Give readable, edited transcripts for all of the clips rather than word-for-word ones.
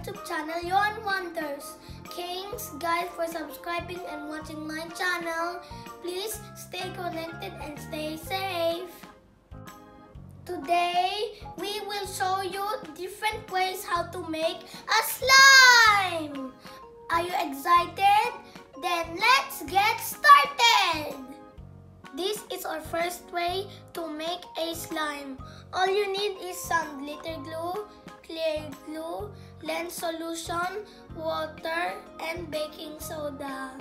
YouTube channel, Johann Wonders. Thanks guys for subscribing and watching my channel. Please stay connected and stay safe. Today, we will show you different ways how to make a slime. Are you excited? Then let's get started. This is our first way to make a slime. All you need is some glitter glue, clear glue, lens solution, water, and baking soda.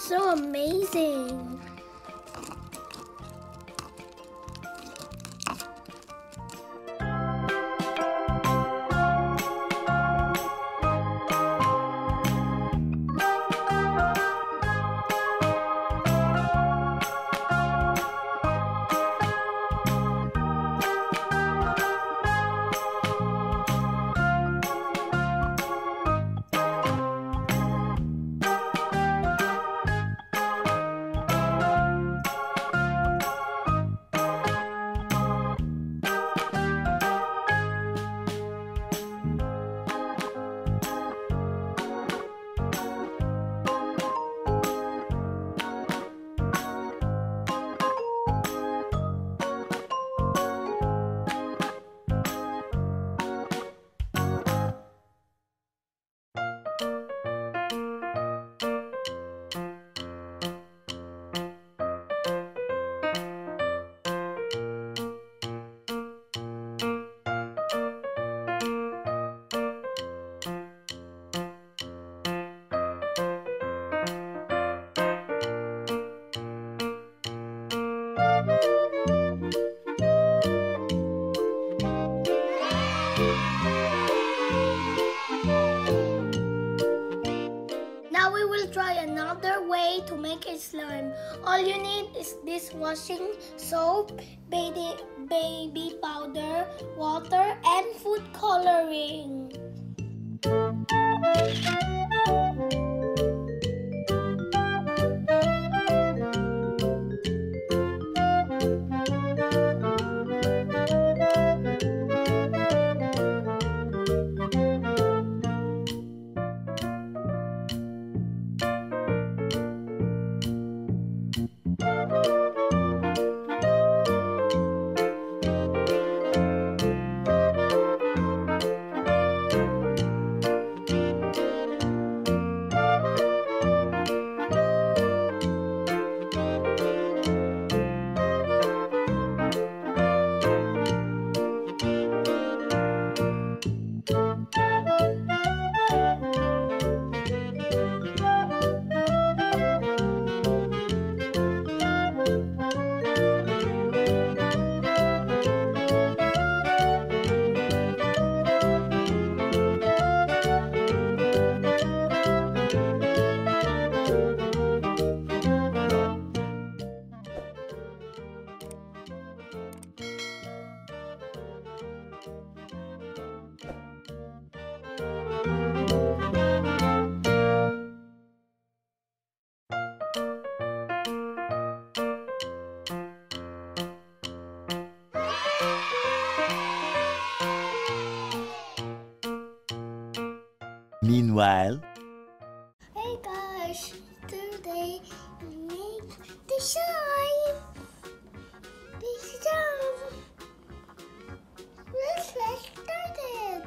So amazing! Now we will try another way to make a slime. All you need is dishwashing soap, baby powder, water, and food coloring. Meanwhile, Hey guys, today we make the slime. This slime. Let's get started.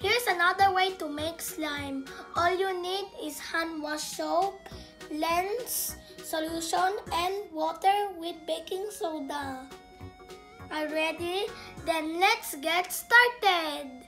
Here's another way to make slime. All you need is hand wash soap, lens, solution, and water with baking soda. Are you ready? Then let's get started.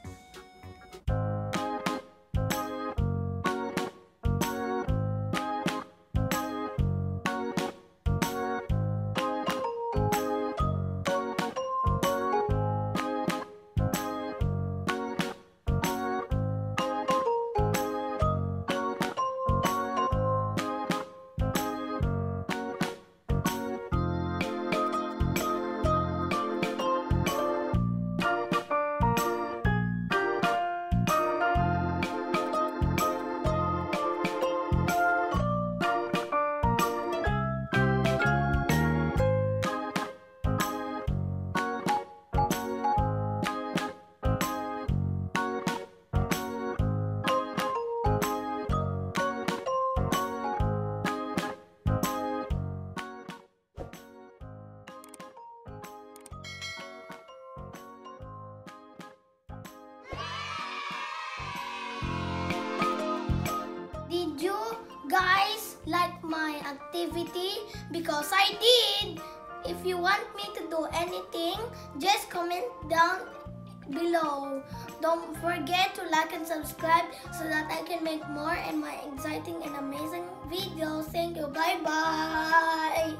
Did you guys like my activity? Because I did. If you want me to do anything, just comment down below. Don't forget to like and subscribe so that I can make more and my exciting and amazing videos. Thank you. Bye-bye.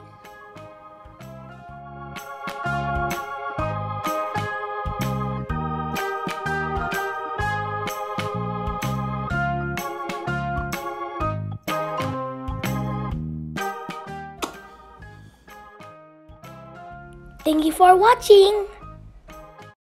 Thank you for watching.